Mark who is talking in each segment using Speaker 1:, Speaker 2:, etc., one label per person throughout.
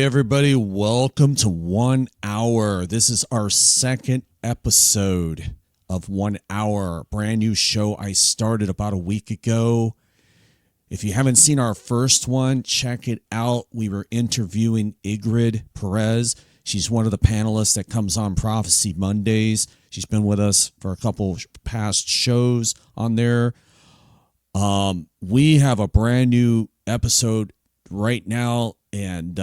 Speaker 1: Hey everybody, welcome to 1 Hour. This is our second episode of 1 Hour, brand new show I started about a week ago. If you haven't seen our first one, check it out. We were interviewing Ingrid Perez. She's one of the panelists that comes on Prophecy Mondays. She's been with us for a couple past shows on there. We have a brand new episode right now, and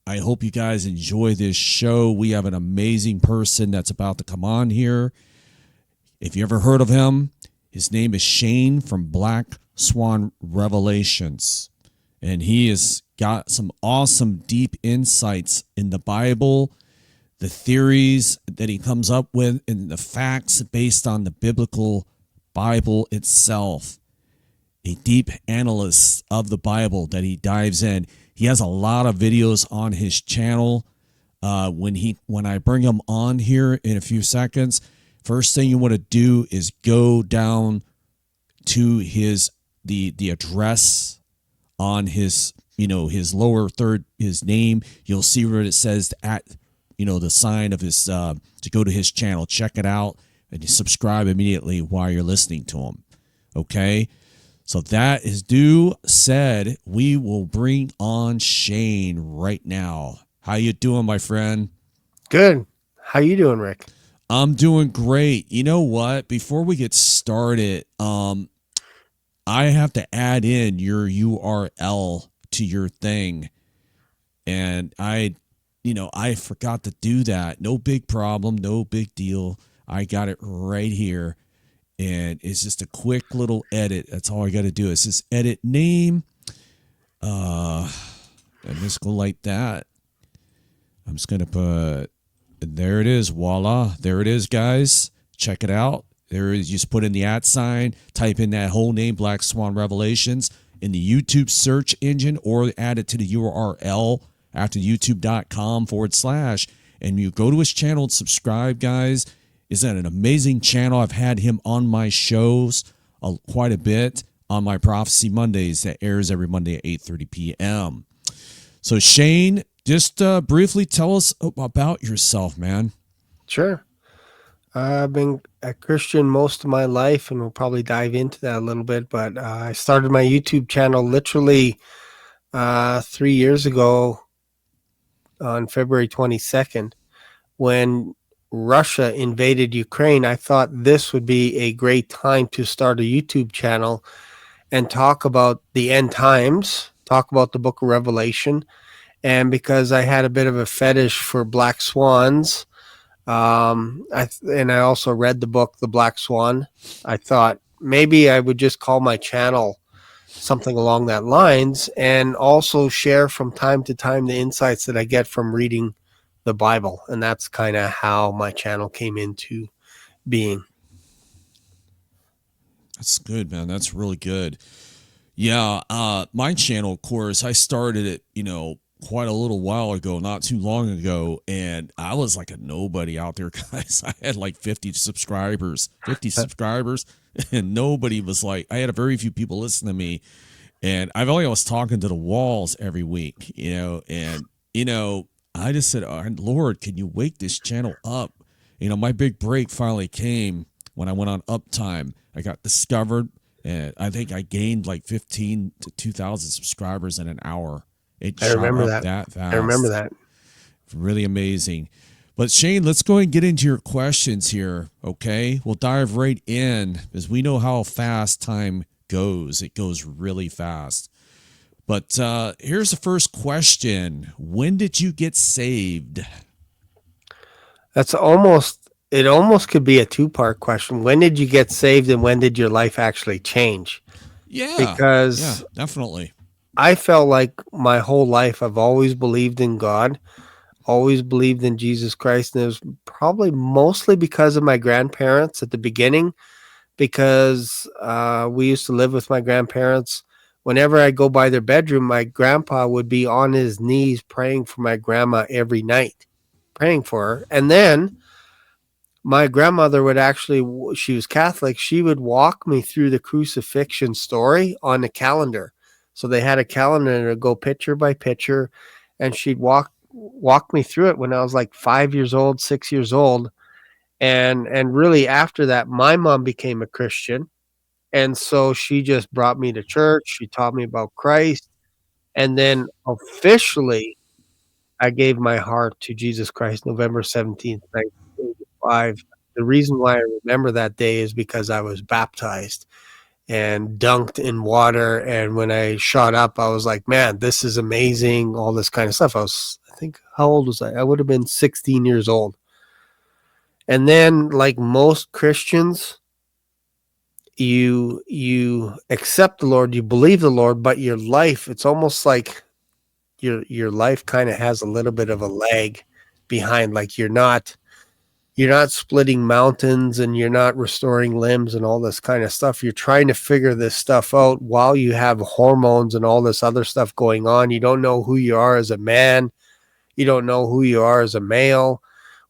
Speaker 1: I hope you guys enjoy this show. We have an amazing person that's about to come on here. If you ever heard of him, his name is Shane from Black Swan Revelations, and he has got some awesome deep insights in the Bible, the theories that he comes up with, and the facts based on the biblical Bible itself. A deep analyst of the Bible that he dives in. He has a lot of videos on his channel. When I bring him on here in a few seconds, first thing you want to do is go down to the address on his his lower third, his name. You'll see where it says at the sign of his to go to his channel. Check it out and you subscribe immediately while you're listening to him. Okay. So that is due said. We will bring on Shane right now. How you doing, my friend?
Speaker 2: Good. How you doing, Rick?
Speaker 1: I'm doing great. You know what? Before we get started, I have to add in your URL to your thing. And I forgot to do that. No big problem. No big deal. I got it right here. And it's just a quick little edit. That's all I got to do. It's just edit name. And just go like that. I'm just going to put, there it is. Voila. There it is, guys. Check it out. There it is. You just put in the @ sign, type in that whole name, Black Swan Revelations, in the YouTube search engine, or add it to the URL after youtube.com/. And you go to his channel and subscribe, guys. Is that an amazing channel? I've had him on my shows quite a bit on my Prophecy Mondays that airs every Monday at 8:30 p.m. So Shane, just briefly tell us about yourself, man.
Speaker 2: Sure. I've been a Christian most of my life, and we'll probably dive into that a little bit. But I started my YouTube channel literally 3 years ago on February 22nd when Russia invaded Ukraine. I thought this would be a great time to start a YouTube channel and talk about the end times, talk about the book of Revelation. And because I had a bit of a fetish for black swans, I also read the book, The Black Swan, I thought maybe I would just call my channel something along that lines and also share from time to time the insights that I get from reading the Bible. And that's kind of how my channel came into being.
Speaker 1: That's good, man. That's really good. Yeah. My channel, of course, I started it, quite a little while ago, not too long ago. And I was like a nobody out there, guys. I had like 50 subscribers, and nobody was like, I had very few people listen to me. And I was talking to the walls every week, and, I just said, oh, Lord, can you wake this channel up? My big break finally came when I went on Uptime. I got discovered, and I think I gained like 15 to 2,000 subscribers in an hour. It shot up that fast.
Speaker 2: I remember that.
Speaker 1: Really amazing. But Shane, let's go ahead and get into your questions here, okay? We'll dive right in because we know how fast time goes. It goes really fast. But here's the first question. When did you get saved?
Speaker 2: It almost could be a two-part question. When did you get saved and when did your life actually change?
Speaker 1: Yeah.
Speaker 2: Because
Speaker 1: definitely.
Speaker 2: I felt like my whole life I've always believed in God, always believed in Jesus Christ. And it was probably mostly because of my grandparents at the beginning, because we used to live with my grandparents. Whenever I go by their bedroom, my grandpa would be on his knees praying for my grandma every night, praying for her. And then my grandmother would actually, she was Catholic, she would walk me through the crucifixion story on the calendar. So they had a calendar and it would go picture by picture, and she'd walk walked me through it when I was like 5 years old, 6 years old. And really after that, my mom became a Christian. And so she just brought me to church. She taught me about Christ. And then officially, I gave my heart to Jesus Christ November 17th, 1985. The reason why I remember that day is because I was baptized and dunked in water. And when I shot up, I was like, man, this is amazing. All this kind of stuff. I think, how old was I? I would have been 16 years old. And then, like most Christians, you accept the Lord, you believe the Lord, but your life, it's almost like your life kind of has a little bit of a lag behind. Like you're not splitting mountains and you're not restoring limbs and all this kind of stuff. You're trying to figure this stuff out while you have hormones and all this other stuff going on. You don't know who you are as a man. You don't know who you are as a male,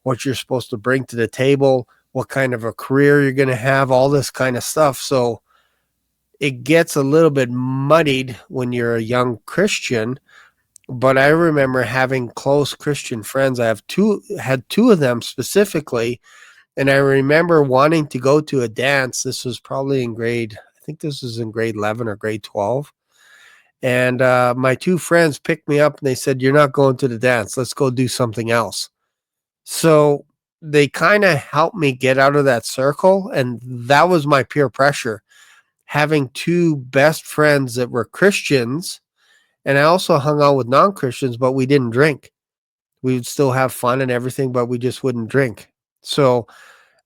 Speaker 2: what you're supposed to bring to the table, what kind of a career you're going to have, all this kind of stuff. So it gets a little bit muddied when you're a young Christian. But I remember having close Christian friends. Had two of them specifically. And I remember wanting to go to a dance. This was probably I think this was in grade 11 or grade 12. And my two friends picked me up and they said, "You're not going to the dance. Let's go do something else." So they kind of helped me get out of that circle. And that was my peer pressure. Having two best friends that were Christians. And I also hung out with non-Christians, but we didn't drink. We would still have fun and everything, but we just wouldn't drink. So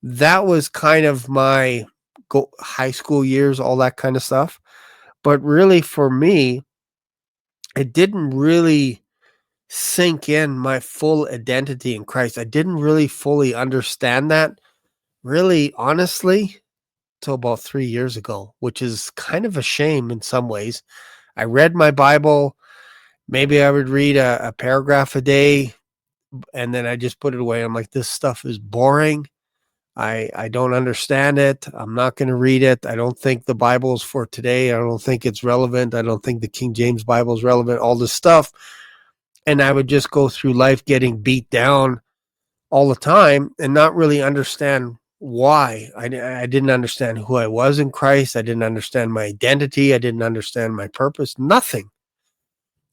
Speaker 2: that was kind of my high school years, all that kind of stuff. But really for me, it didn't really sink in my full identity in Christ. I didn't really fully understand that, really honestly, till about 3 years ago, which is kind of a shame in some ways. I read my Bible. Maybe I would read a paragraph a day and then I just put it away. I'm like, this stuff is boring. I don't understand it. I'm not going to read it. I don't think the Bible is for today. I don't think it's relevant. I don't think the King James Bible is relevant, all this stuff. And I would just go through life getting beat down all the time and not really understand why. I didn't understand who I was in Christ. I didn't understand my identity. I didn't understand my purpose, nothing.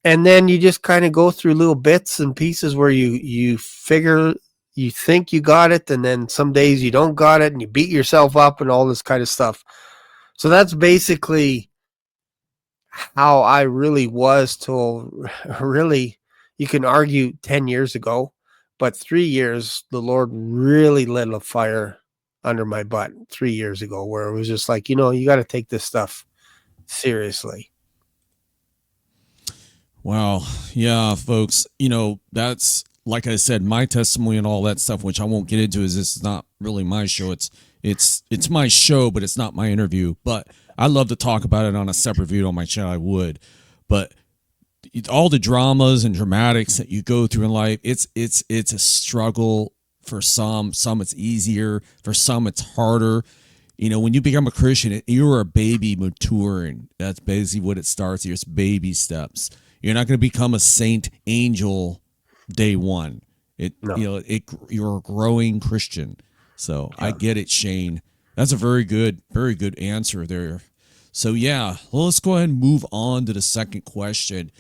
Speaker 2: And then you just kind of go through little bits and pieces where you figure, you think you got it, and then some days you don't got it and you beat yourself up and all this kind of stuff. So that's basically how I really was till really, you can argue 10 years ago, but 3 years, the Lord really lit a fire under my butt 3 years ago, where it was just like, you got to take this stuff seriously.
Speaker 1: Wow. Yeah, folks, that's like I said, my testimony and all that stuff, which I won't get into, is this is not really my show. It's my show, but it's not my interview. But I love to talk about it on a separate video on my channel. I would. But all the dramas and dramatics that you go through in life, it's a struggle for some. Some it's easier. For some it's harder. When you become a Christian, you're a baby maturing. That's basically what it starts here. It's baby steps. You're not going to become a saint angel day one.
Speaker 2: No.
Speaker 1: You're a growing Christian. So
Speaker 2: Yeah.
Speaker 1: I get it, Shane. That's a very good answer there. So yeah, well, let's go ahead and move on to the second question.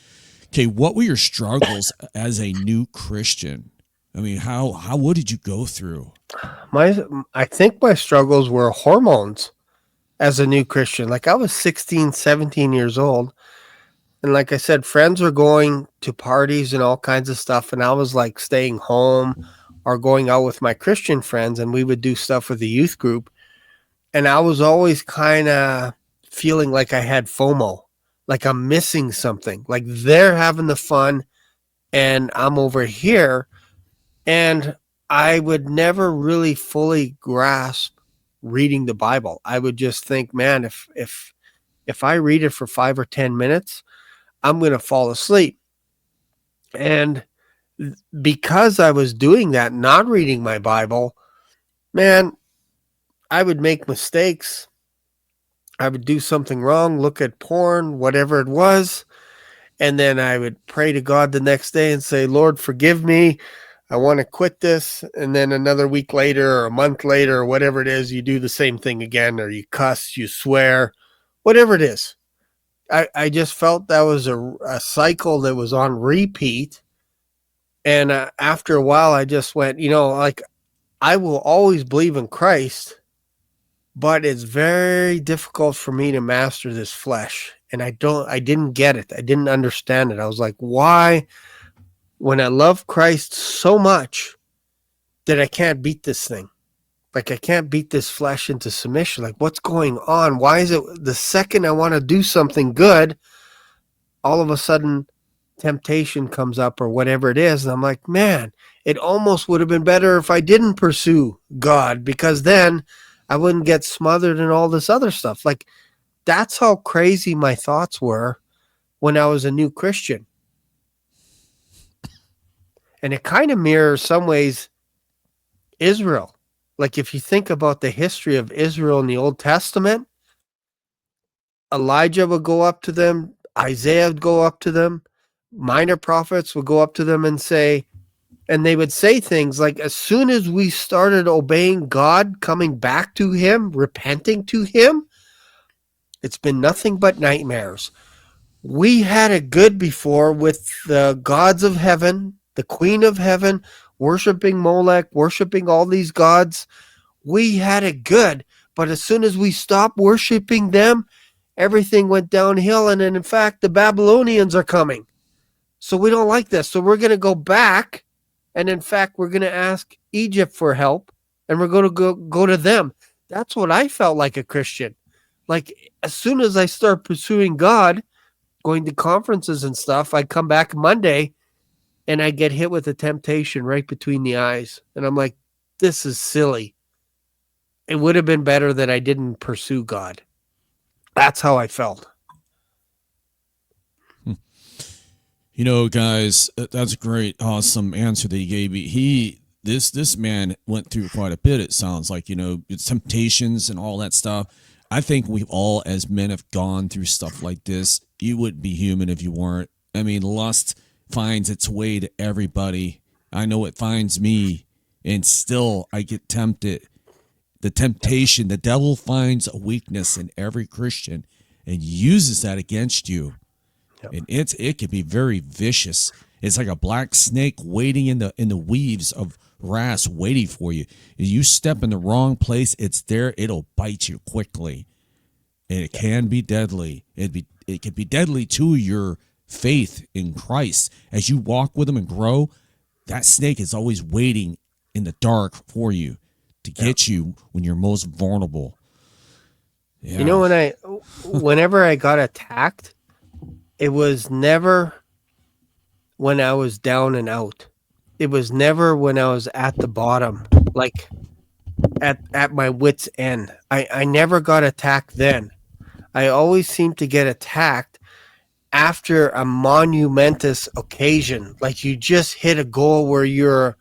Speaker 1: Okay, what were your struggles as a new Christian? I mean, what did you go through?
Speaker 2: I think my struggles were hormones as a new Christian. Like I was 16, 17 years old. And like I said, friends were going to parties and all kinds of stuff. And I was like staying home or going out with my Christian friends, and we would do stuff with the youth group. And I was always kind of feeling like I had FOMO, like I'm missing something, like they're having the fun and I'm over here. And I would never really fully grasp reading the Bible. I would just think, man, if I read it for 5 or 10 minutes, I'm going to fall asleep. And because I was doing that, not reading my Bible, man, I would make mistakes. I would do something wrong, look at porn, whatever it was. And then I would pray to God the next day and say, Lord, forgive me. I want to quit this. And then another week later or a month later or whatever it is, you do the same thing again, or you cuss, you swear, whatever it is. I just felt that was a cycle that was on repeat. And after a while, I just went, like, I will always believe in Christ, but it's very difficult for me to master this flesh. And I didn't get it. I didn't understand it. I was like, why, when I love Christ so much, that I can't beat this thing? Like, I can't beat this flesh into submission. Like, what's going on? Why is it the second I want to do something good, all of a sudden temptation comes up or whatever it is? And I'm like, man, it almost would have been better if I didn't pursue God, because then I wouldn't get smothered in all this other stuff. Like, that's how crazy my thoughts were when I was a new Christian. And it kind of mirrors some ways Israel. Like, if you think about the history of Israel in the Old Testament, Elijah would go up to them, Isaiah would go up to them, minor prophets would go up to them and say, and they would say things like, as soon as we started obeying God, coming back to him, repenting to him, it's been nothing but nightmares. We had it good before with the gods of heaven, the queen of heaven, worshiping Molech, worshiping all these gods. We had it good. But as soon as we stopped worshiping them, everything went downhill. And then, in fact, the Babylonians are coming. So we don't like this. So we're going to go back. And in fact, we're going to ask Egypt for help. And we're going to go to them. That's what I felt like a Christian. Like, as soon as I start pursuing God, going to conferences and stuff, I come back Monday and I get hit with a temptation right between the eyes. And I'm like, this is silly. It would have been better that I didn't pursue God. That's how I felt.
Speaker 1: Guys, that's a great, awesome answer that he gave me. This man went through quite a bit. It sounds like, it's temptations and all that stuff. I think we've all, as men, have gone through stuff like this. You wouldn't be human if you weren't. I mean, lust finds its way to everybody. I know it finds me, and still I get tempted. The temptation, the devil finds a weakness in every Christian and uses that against you. Yep. And it can be very vicious. It's like a black snake waiting in the weaves of grass, waiting for you. If you step in the wrong place, it's there. It'll bite you quickly, and it can be deadly. It can be deadly to your faith in Christ as you walk with him and grow. That snake is always waiting in the dark for you to get you when you're most vulnerable. Yeah.
Speaker 2: Whenever I got attacked, it was never when I was down and out. It was never when I was at the bottom, like at my wit's end. I never got attacked then. I always seemed to get attacked after a monumentous occasion. Like, you just hit a goal where you're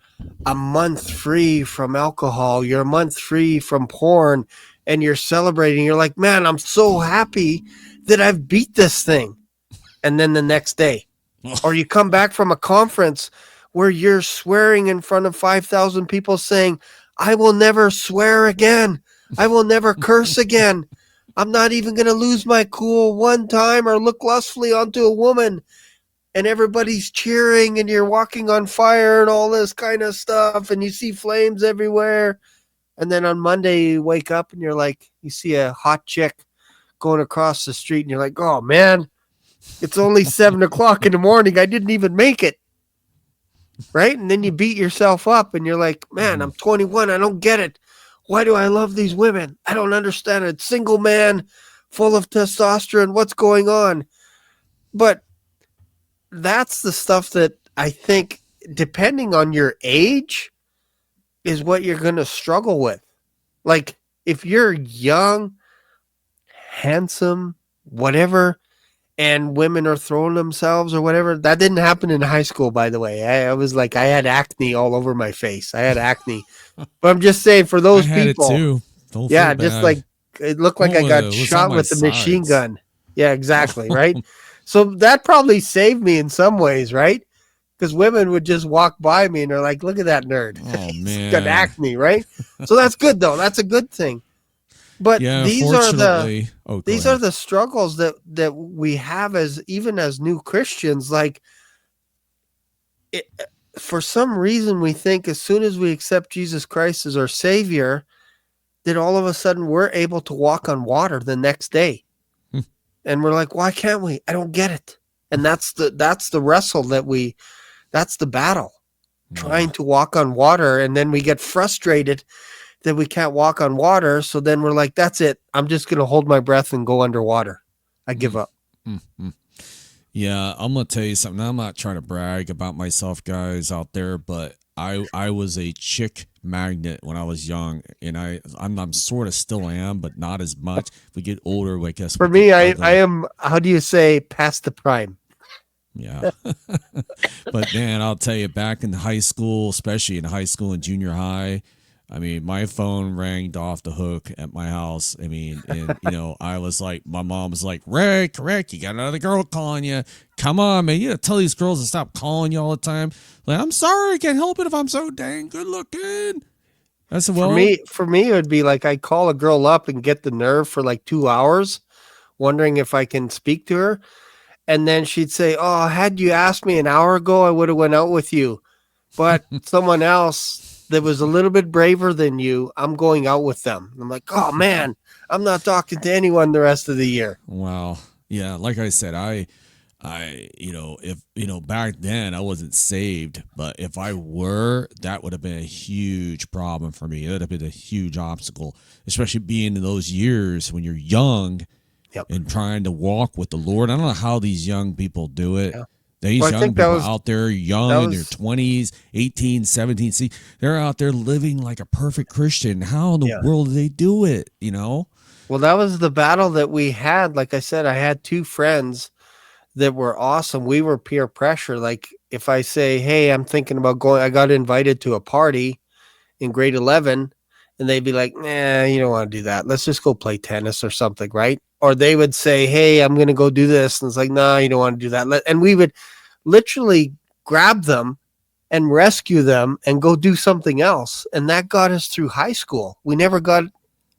Speaker 2: a month free from alcohol, you're a month free from porn, and you're celebrating. You're like, man, I'm so happy that I've beat this thing. And then the next day, or you come back from a conference where you're swearing in front of 5,000 people saying, I will never swear again. I will never curse again. I'm not even going to lose my cool one time or look lustfully onto a woman. And everybody's cheering and you're walking on fire and all this kind of stuff. And you see flames everywhere. And then on Monday, you wake up and you're like, you see a hot chick going across the street and you're like, oh man, it's only 7:00 in the morning. I didn't even make it. Right? And then you beat yourself up and you're like, man, I'm 21. I don't get it. Why do I love these women? I don't understand it. Single man, full of testosterone. What's going on? But that's the stuff that I think, depending on your age, is what you're going to struggle with. Like, if you're young, handsome, whatever, and women are throwing themselves or whatever. That didn't happen in high school, by the way. I was like, I had acne all over my face. I had acne. But I'm just saying, for those people.
Speaker 1: I had it too.
Speaker 2: Yeah, just like, it looked like I got shot with a machine gun. Yeah, exactly, right? So that probably saved me in some ways, right? Because women would just walk by me and they're like, look at that nerd.
Speaker 1: Oh
Speaker 2: He's got
Speaker 1: man.
Speaker 2: acne, right? So that's good though. That's a good thing. But
Speaker 1: Yeah, fortunately. Oh, go
Speaker 2: these are
Speaker 1: ahead.
Speaker 2: the struggles that we have as even as new Christians. Like it, for some reason we think as soon as we accept Jesus Christ as our savior, that all of a sudden we're able to walk on water the next day. And we're like, why can't we? I don't get it. And that's the wrestle that's the battle,
Speaker 1: Yeah.
Speaker 2: trying to walk on water. And then we get frustrated that we can't walk on water. So then we're like, that's it. I'm just going to hold my breath and go underwater. I give
Speaker 1: Mm,
Speaker 2: up.
Speaker 1: mm. Yeah, I'm gonna tell you something. I'm not trying to brag about myself, guys out there, but I was a chick magnet when I was young, and I'm sort of still am, but not as much. We get older, I guess
Speaker 2: For
Speaker 1: we get
Speaker 2: me, I
Speaker 1: ugly.
Speaker 2: am, how do you say, past the prime?
Speaker 1: Yeah. But man, I'll tell you, back in high school, especially in high school and junior high, I mean, my phone rang off the hook at my house. I mean, and I was like, my mom was like, Rick, you got another girl calling you. Come on, man, you gotta tell these girls to stop calling you all the time. Like, I'm sorry, I can't help it if I'm so dang good looking. I said, well,
Speaker 2: For me, it would be like I'd call a girl up and get the nerve for like 2 hours, wondering if I can speak to her. And then she'd say, "Oh, had you asked me an hour ago, I would have went out with you. But someone else that was a little bit braver than you, I'm going out with them." I'm like, "Oh man, I'm not talking to anyone the rest of the year."
Speaker 1: wow, yeah, like I said, if back then I wasn't saved, but if I were, that would have been a huge problem for me. It would have been a huge obstacle, especially being in those years when you're young
Speaker 2: Yep.
Speaker 1: and trying to walk with the Lord. I don't know how these young people do it.
Speaker 2: Yeah. Well,
Speaker 1: These
Speaker 2: I
Speaker 1: young
Speaker 2: think that
Speaker 1: people
Speaker 2: was
Speaker 1: out there,
Speaker 2: that
Speaker 1: young in their
Speaker 2: was
Speaker 1: 20s, 18, 17, see, they're out there living like a perfect Christian. How in the
Speaker 2: yeah.
Speaker 1: world do they do it, you know?
Speaker 2: Well, that was the battle that we had. Like I said, I had two friends that were awesome. We were peer pressure. Like if I say, "Hey, I'm thinking about going," I got invited to a party in grade 11, and they'd be like, "Nah, you don't want to do that. Let's just go play tennis or something," right? Or they would say, "Hey, I'm going to go do this." And it's like, "Nah, you don't want to do that." And we would literally grab them and rescue them and go do something else. And that got us through high school. We never got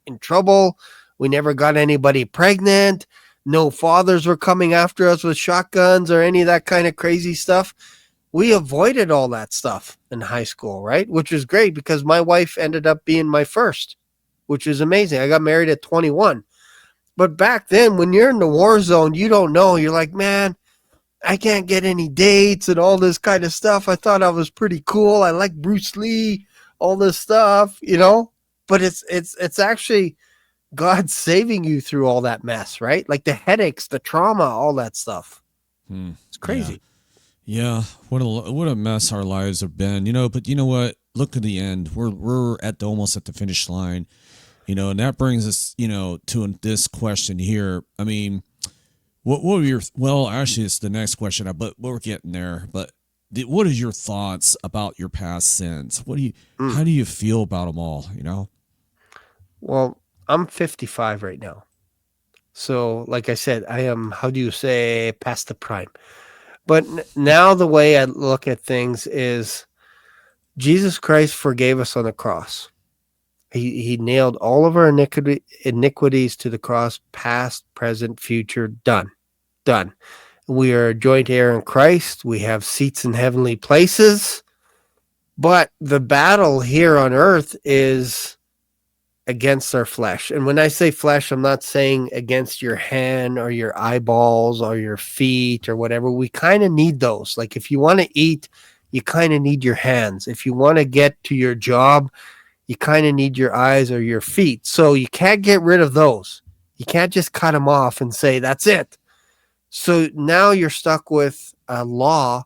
Speaker 2: in trouble. We never got anybody pregnant. No fathers were coming after us with shotguns or any of that kind of crazy stuff. We avoided all that stuff in high school, right? Which was great because my wife ended up being my first, which is amazing. I got married at 21. But back then, when you're in the war zone, you don't know. You're like, man, I can't get any dates and all this kind of stuff. I thought I was pretty cool. I like Bruce Lee, all this stuff, you know? But it's actually God saving you through all that mess, right? Like the headaches, the trauma, all that stuff. It's
Speaker 1: Yeah.
Speaker 2: crazy.
Speaker 1: Yeah, what a mess our lives have been, But you know what? Look at the end. We're almost at the finish line, and that brings us, to this question here. I mean, what were your? Well, actually, it's the next question, but we're getting there. But what is your thoughts about your past sins?
Speaker 2: Mm.
Speaker 1: How do you feel about them all?
Speaker 2: Well, I'm 55 right now. So, like I said, I am, how do you say, past the prime. But now the way I look at things is Jesus Christ forgave us on the cross. He nailed all of our iniquities to the cross, past, present, future, done. Done. We are a joint heir in Christ. We have seats in heavenly places. But the battle here on earth is against our flesh. And when I say flesh, I'm not saying against your hand or your eyeballs or your feet or whatever. We kind of need those. Like if you want to eat, you kind of need your hands. If you want to get to your job, you kind of need your eyes or your feet. So you can't get rid of those. You can't just cut them off and say, that's it. So now you're stuck with a law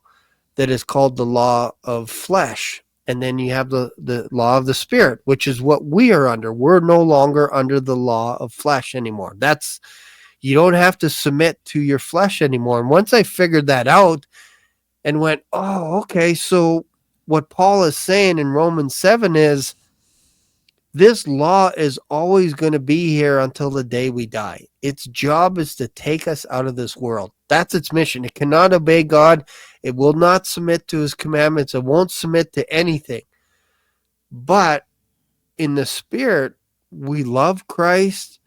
Speaker 2: that is called the law of flesh. And then you have the law of the spirit, which is what we are under. We're no longer under the law of flesh anymore. You don't have to submit to your flesh anymore. And once I figured that out and went, oh, okay. So what Paul is saying in Romans 7 is This law is always going to be here until the day we die. Its job is to take us out of this world. That's its mission. It cannot obey God. It will not submit to his commandments. It won't submit to anything. But in the spirit, we love Christ.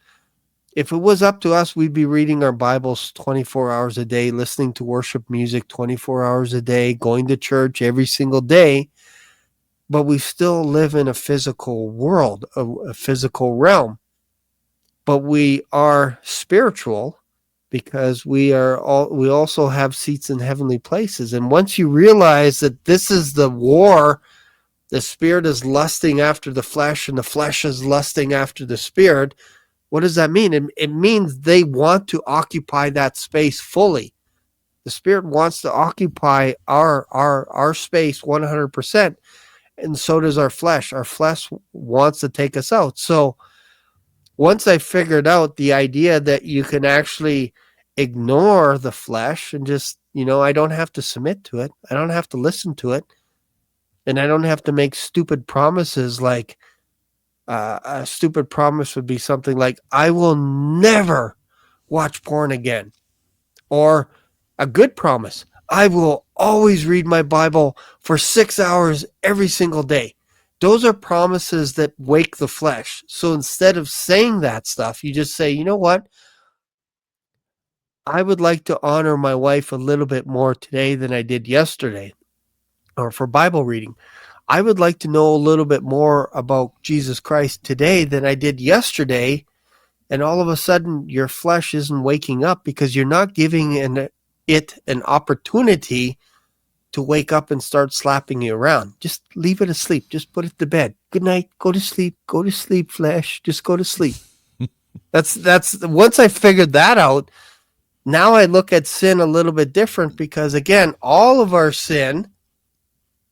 Speaker 2: If it was up to us, we'd be reading our Bibles 24 hours a day, listening to worship music 24 hours a day, going to church every single day. But we still live in a physical world, a physical realm. But we are spiritual because we also have seats in heavenly places. And once you realize that this is the war, the spirit is lusting after the flesh and the flesh is lusting after the spirit. What does that mean? It means they want to occupy that space fully. The spirit wants to occupy our space 100%. And so does our flesh. Our flesh wants to take us out. So once I figured out the idea that you can actually ignore the flesh and just, I don't have to submit to it. I don't have to listen to it. And I don't have to make stupid promises like a stupid promise would be something like, I will never watch porn again. Or a good promise, I will always read my Bible for 6 hours every single day. Those are promises that wake the flesh. So instead of saying that stuff, you just say, you know what? I would like to honor my wife a little bit more today than I did yesterday. Or for Bible reading, I would like to know a little bit more about Jesus Christ today than I did yesterday. And all of a sudden, your flesh isn't waking up because you're not giving it an opportunity to wake up and start slapping you around. Just leave it asleep. Just put it to bed. Good night. Go to sleep. Go to sleep, flesh. Just go to sleep. That's once I figured that out, now I look at sin a little bit different because, again, all of our sin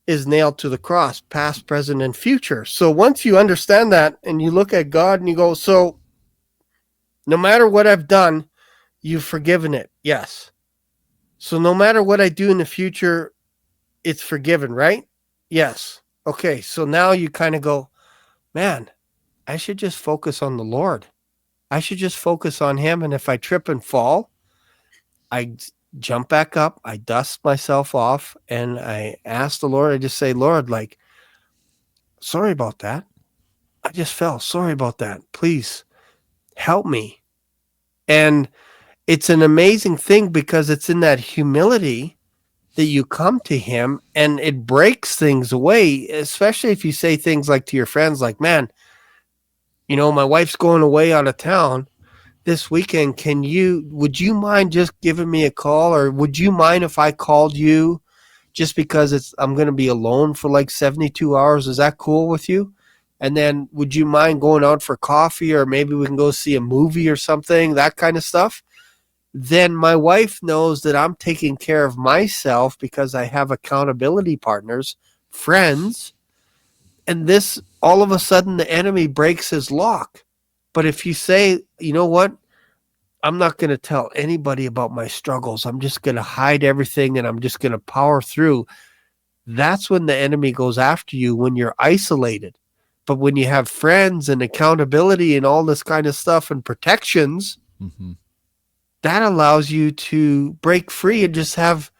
Speaker 2: is nailed to the cross, past, present, and future. So once you understand that and you look at God and you go, so no matter what I've done, you've forgiven it. Yes. So no matter what I do in the future, it's forgiven, right? Yes. Okay. So now you kind of go, man, I should just focus on the Lord. I should just focus on him. And if I trip and fall, I jump back up, I dust myself off, and I ask the Lord, I just say, Lord, like, sorry about that. I just fell. Sorry about that. Please help me. And it's an amazing thing because it's in that humility that you come to him and it breaks things away, especially if you say things like to your friends, like, man, my wife's going away out of town this weekend. Would you mind just giving me a call, or would you mind if I called you just because I'm going to be alone for like 72 hours? Is that cool with you? And then would you mind going out for coffee, or maybe we can go see a movie or something, that kind of stuff? Then my wife knows that I'm taking care of myself because I have accountability partners, friends. And this, all of a sudden, the enemy breaks his lock. But if you say, you know what, I'm not going to tell anybody about my struggles, I'm just going to hide everything and I'm just going to power through, that's when the enemy goes after you, when you're isolated. But when you have friends and accountability and all this kind of stuff and protections, that allows you to break free and just have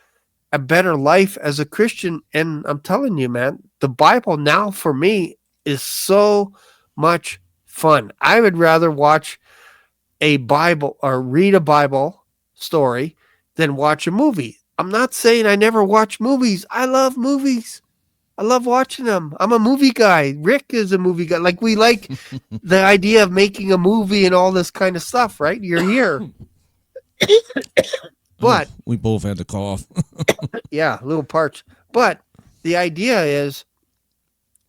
Speaker 2: a better life as a Christian. And I'm telling you, man, the Bible now for me is so much fun. I would rather watch a Bible or read a Bible story than watch a movie. I'm not saying I never watch movies. I love movies. I love watching them. I'm a movie guy. Rick is a movie guy. Like, we like the idea of making a movie and all this kind of stuff, right? You're here. But
Speaker 1: we both had to cough.
Speaker 2: Yeah, a little parched. But the idea is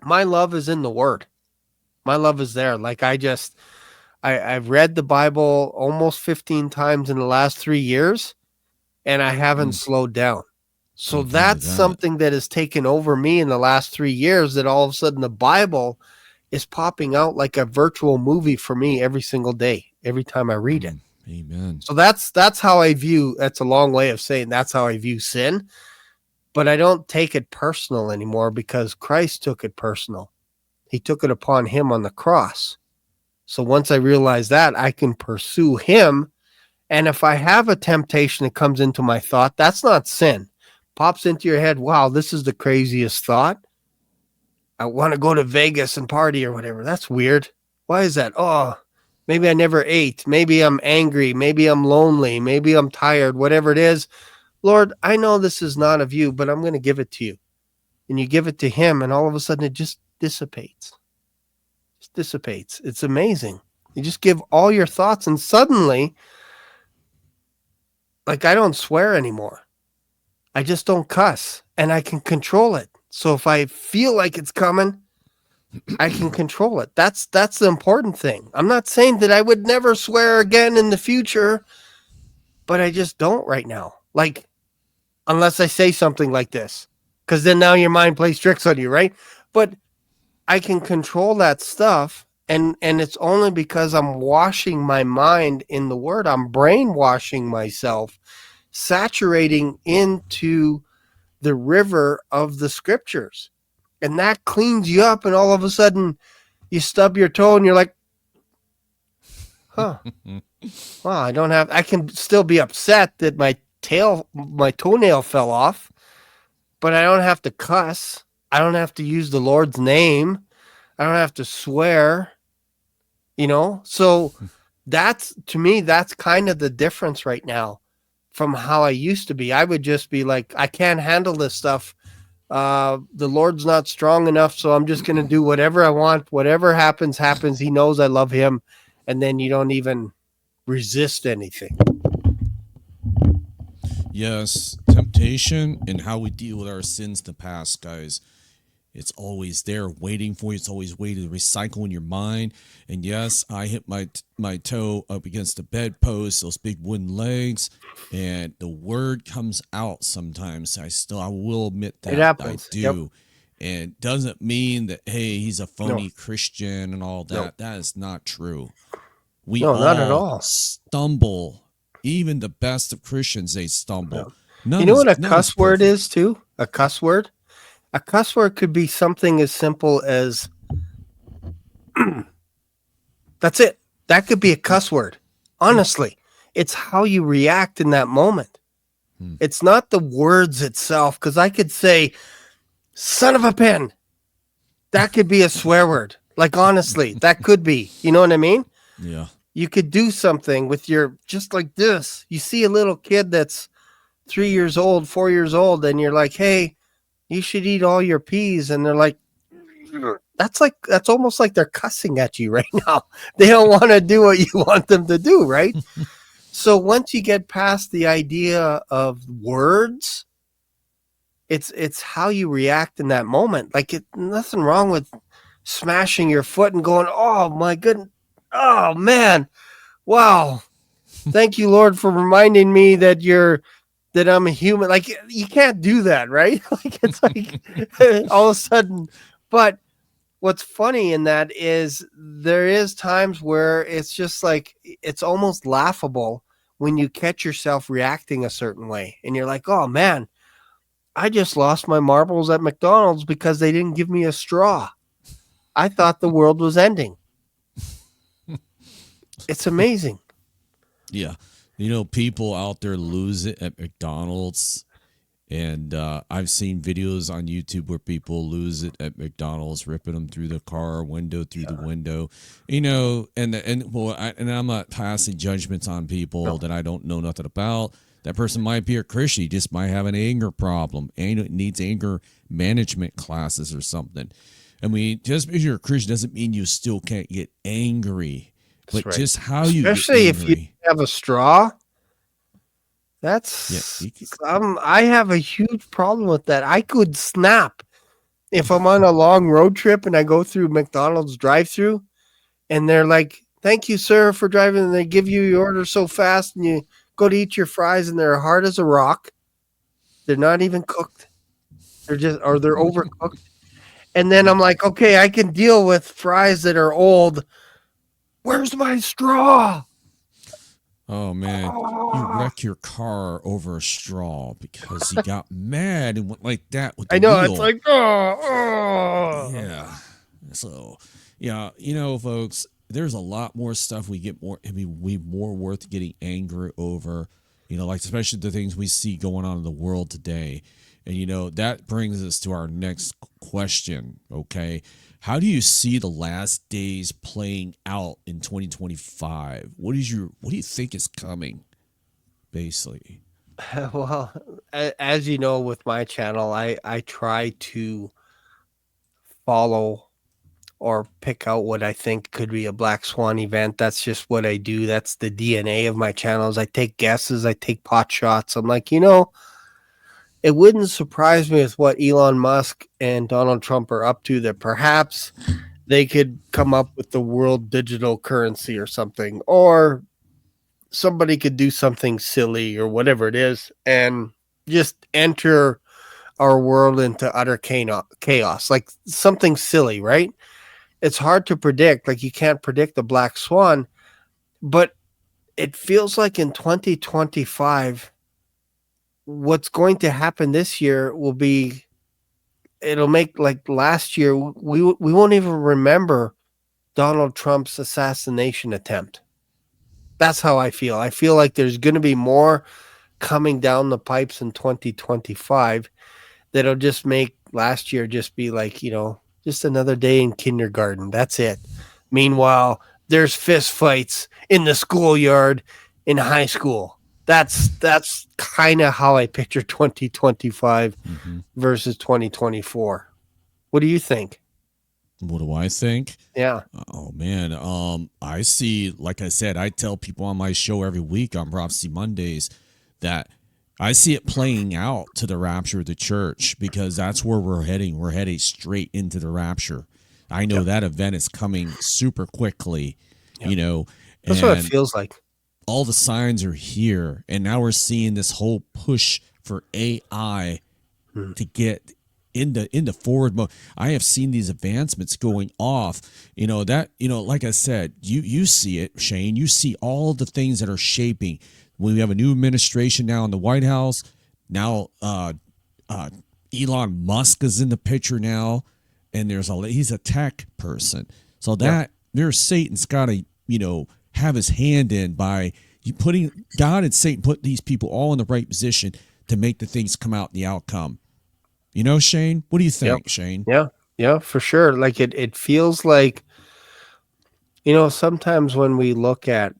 Speaker 2: my love is in the Word. My love is there. Like, I've read the Bible almost 15 times in the last 3 years, and I haven't slowed down. So that's something that has taken over me in the last 3 years, that all of a sudden the Bible is popping out like a virtual movie for me every single day, every time I read it.
Speaker 1: Amen.
Speaker 2: So that's how I view, that's a long way of saying that's how I view sin. But I don't take it personal anymore because Christ took it personal. He took it upon him on the cross. So once I realize that, I can pursue him. And if I have a temptation that comes into my thought, that's not sin. Pops into your head, wow, this is the craziest thought. I want to go to Vegas and party or whatever. That's weird. Why is that? Oh, maybe I never ate. Maybe I'm angry. Maybe I'm lonely. Maybe I'm tired. Whatever it is. Lord, I know this is not of you, but I'm going to give it to you. And you give it to him, and all of a sudden it just dissipates. Just dissipates. It's amazing. You just give all your thoughts, and suddenly, like, I don't swear anymore. I just don't cuss, and I can control it. So if I feel like it's coming, I can control it. That's the important thing. I'm not saying that I would never swear again in the future, but I just don't right now. Like, unless I say something like this, because then now your mind plays tricks on you, right? But I can control that stuff, and it's only because I'm washing my mind in the Word. I'm brainwashing myself, saturating into the river of the Scriptures, and that cleans you up. And all of a sudden, you stub your toe, and you're like, "Huh? Well, I can still be upset that my toenail fell off, but I don't have to cuss. I don't have to use the Lord's name. I don't have to swear, So that's, to me, that's kind of the difference right now from how I used to be. I would just be like, I can't handle this stuff. The Lord's not strong enough, so I'm just going to do whatever I want. Whatever happens, happens. He knows I love him. And then you don't even resist anything.
Speaker 1: Yes, temptation and how we deal with our sins in the past, guys. It's always there waiting for you. It's always waiting to recycle in your mind. And yes, I hit my toe up against the bedpost, those big wooden legs, and the word comes out sometimes. I will admit that
Speaker 2: It happens.
Speaker 1: I do.
Speaker 2: Yep.
Speaker 1: And doesn't mean that, hey, he's a phony
Speaker 2: No.
Speaker 1: Christian and all that.
Speaker 2: No.
Speaker 1: That is not true. We
Speaker 2: No,
Speaker 1: all
Speaker 2: not at all.
Speaker 1: stumble. Even the best of Christians, they stumble.
Speaker 2: No. You know what a cuss word is too? A cuss word? A cuss word could be something as simple as that's it. That could be a cuss word. Honestly, it's how you react in that moment. It's not the words itself, because I could say, son of a pen. That could be a swear word. Like, honestly, that could be. You know what I mean?
Speaker 1: Yeah.
Speaker 2: You could do something with your, just like this. You see a little kid that's 3 years old, 4 years old, and you're like, hey, you should eat all your peas. And they're like, that's almost like they're cussing at you right now. They don't want to do what you want them to do, right? So once you get past the idea of words, it's how you react in that moment. Like, nothing wrong with smashing your foot and going, oh my goodness, oh man, wow. Thank you, Lord, for reminding me that I'm a human. Like, you can't do that, right? Like, it's like all of a sudden. But what's funny in that is there is times where it's just like, it's almost laughable when you catch yourself reacting a certain way. And you're like, oh man, I just lost my marbles at McDonald's because they didn't give me a straw. I thought the world was ending. It's amazing.
Speaker 1: Yeah. People out there lose it at McDonald's. And I've seen videos on YouTube where people lose it at McDonald's, ripping them through the car window, through the window, and I'm not passing judgments on people that I don't know nothing about. That person might be a Christian. He just might have an anger problem and needs anger management classes or something. I mean, just because you're a Christian doesn't mean you still can't get angry. But right. Just how you
Speaker 2: especially if you have a straw. That's I have a huge problem with that. I could snap if I'm on a long road trip and I go through McDonald's drive-through and they're like, "Thank you, sir, for driving." And they give you your order so fast, and you go to eat your fries and they're hard as a rock. They're not even cooked. They're overcooked. And then I'm like, okay, I can deal with fries that are old. Where's my straw?
Speaker 1: Oh, man, you wreck your car over a straw because you got mad and went like that with the
Speaker 2: I know,
Speaker 1: wheel.
Speaker 2: it's like, oh.
Speaker 1: Yeah. So, yeah, folks, there's a lot more stuff we get more. I mean, we more worth getting angry over. Like especially the things we see going on in the world today. And that brings us to our next question. Okay, how do you see the last days playing out in 2025? What do you think is coming? Basically,
Speaker 2: Well, as you know, with my channel, I try to follow or pick out what I think could be a black swan event. That's just what I do. That's the DNA of my channels. I take guesses, I take pot shots. I'm like, it wouldn't surprise me with what Elon Musk and Donald Trump are up to, that perhaps they could come up with the world digital currency or something, or somebody could do something silly or whatever it is and just enter our world into utter chaos, like something silly, right? It's hard to predict. Like, you can't predict the black swan, but it feels like in 2025, what's going to happen this year will be, it'll make like last year, we won't even remember Donald Trump's assassination attempt. That's how I feel. I feel like there's going to be more coming down the pipes in 2025 that'll just make last year just be like, just another day in kindergarten. That's it. Meanwhile, there's fist fights in the schoolyard in high school. That's kind of how I picture 2025 versus 2024. What do you think?
Speaker 1: what do I think?
Speaker 2: Yeah.
Speaker 1: Oh man, I see. Like I said, I tell people on my show every week on Prophecy Mondays that I see it playing out to the rapture of the church, because that's where we're heading. We're heading straight into the rapture. I know that event is coming super quickly.
Speaker 2: That's what it feels like.
Speaker 1: All the signs are here, and now we're seeing this whole push for AI to get into forward mode. I have seen these advancements going off. Like I said, you see it, Shane. You see all the things that are shaping. When we have a new administration now in the White House, now Elon Musk is in the picture now, and he's a tech person. So that there's Satan's got to have his hand in by putting God and Satan put these people all in the right position to make the things come out, the outcome. Shane, what do you think, Shane?
Speaker 2: Yeah, for sure. Like it feels like, sometimes when we look at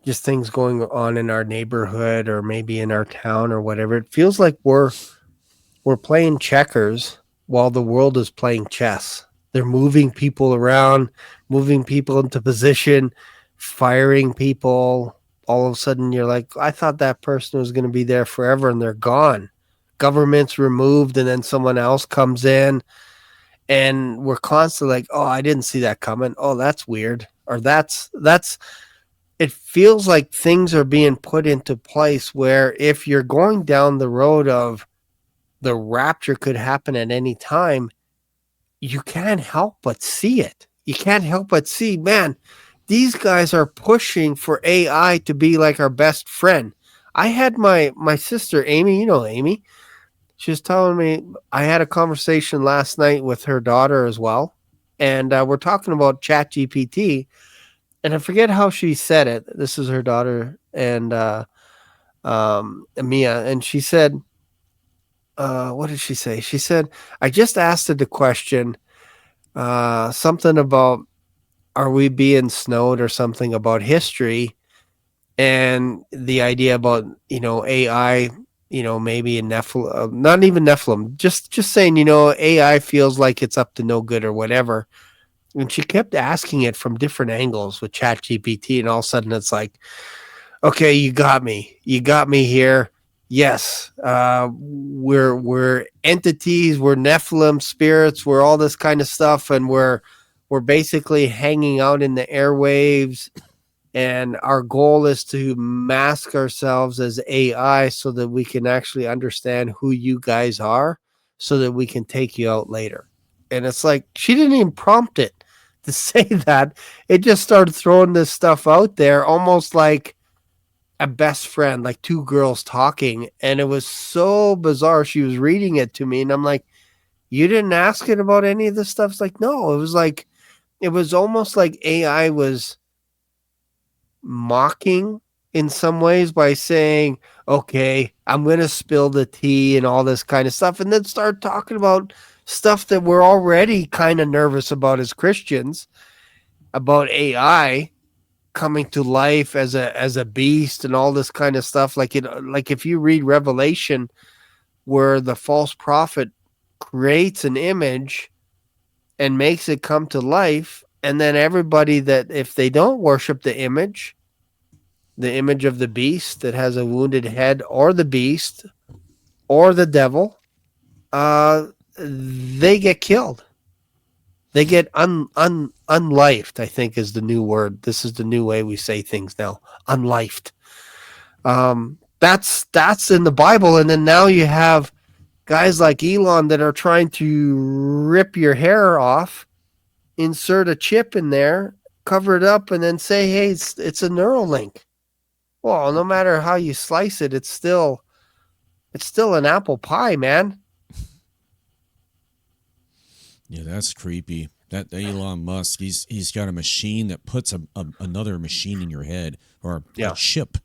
Speaker 2: just things going on in our neighborhood or maybe in our town or whatever, it feels like we're playing checkers while the world is playing chess. They're moving people around, moving people into position, firing people. All of a sudden you're like, I thought that person was going to be there forever, and they're gone. Government's removed, and then someone else comes in, and we're constantly like, oh, I didn't see that coming. Oh, that's weird. Or that's it feels like things are being put into place where if you're going down the road of the rapture could happen at any time, you can't help but see it. You can't help but see, man, these guys are pushing for AI to be like our best friend. I had my sister, Amy, Amy, she was telling me, I had a conversation last night with her daughter as well. And we're talking about ChatGPT. And I forget how she said it. This is her daughter and Mia. And she said, what did she say? She said, I just asked her the question, something about, are we being snowed, or something about history and the idea about, AI, maybe in Nephilim, not even Nephilim, just saying, AI feels like it's up to no good or whatever. And she kept asking it from different angles with ChatGPT, and all of a sudden it's like, okay, you got me here. Yes, we're entities, we're Nephilim spirits, we're all this kind of stuff, and we're basically hanging out in the airwaves, and our goal is to mask ourselves as AI so that we can actually understand who you guys are, so that we can take you out later. And it's like, she didn't even prompt it to say that. It just started throwing this stuff out there, almost like a best friend, like two girls talking. And it was so bizarre. She was reading it to me, and I'm like, You didn't ask it about any of this stuff. It's like, no, it was almost like AI was mocking in some ways by saying, okay, I'm going to spill the tea and all this kind of stuff. And then start talking about stuff that we're already kind of nervous about as Christians, about AI coming to life as a beast and all this kind of stuff. Like if you read Revelation, where the false prophet creates an image and makes it come to life, and then everybody that, if they don't worship the image of the beast that has a wounded head, or the beast, or the devil, they get killed. They get unlifed, I think is the new word. This is the new way we say things now. Unlifed. That's in the Bible. And then now you have guys like Elon that are trying to rip your hair off, insert a chip in there, cover it up, and then say, hey, it's a neural link. Well, no matter how you slice it, it's still an apple pie, man.
Speaker 1: Yeah, that's creepy. That Elon Musk, he's got a machine that puts another machine in your head, or a chip.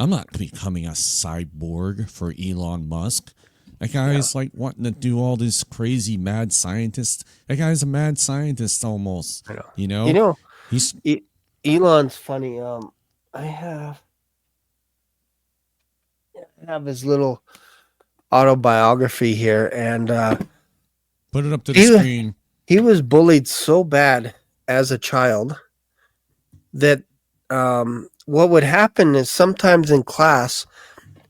Speaker 1: I'm not becoming a cyborg for Elon Musk. That guy's like wanting to do all this crazy mad scientist. That guy's a mad scientist almost.
Speaker 2: I know.
Speaker 1: You know, he's
Speaker 2: Elon's funny. I have his little autobiography here, and
Speaker 1: put it up to the screen.
Speaker 2: He was bullied so bad as a child that what would happen is sometimes in class,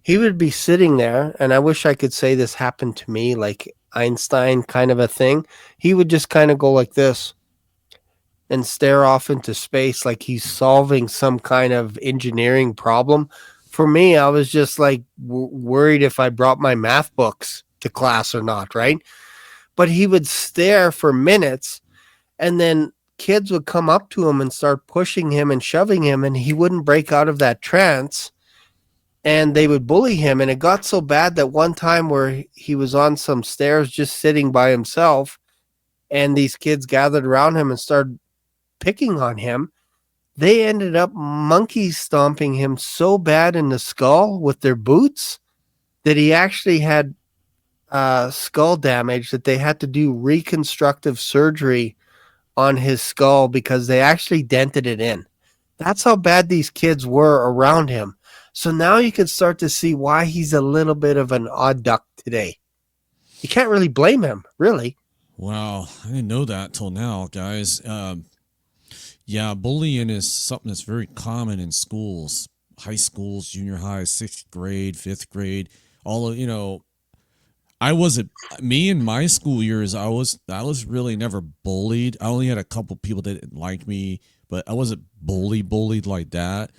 Speaker 2: he would be sitting there, and I wish I could say this happened to me, like Einstein kind of a thing. He would just kind of go like this and stare off into space like he's solving some kind of engineering problem. For me, I was just like worried if I brought my math books to class or not, right? But he would stare for minutes, and then kids would come up to him and start pushing him and shoving him, and he wouldn't break out of that trance, and they would bully him. And it got so bad that one time where he was on some stairs just sitting by himself, and these kids gathered around him and started picking on him. They ended up monkey stomping him so bad in the skull with their boots that he actually had skull damage, that they had to do reconstructive surgery on his skull because they actually dented it in. That's how bad these kids were around him. So now you can start to see why he's a little bit of an odd duck today. You can't really blame him, really.
Speaker 1: Wow, I didn't know that till now, guys. Yeah, bullying is something that's very common in schools, high schools, junior high, 6th grade, 5th grade, all of, me in my school years, I was really never bullied. I only had a couple people that didn't like me, but I wasn't bullied like that.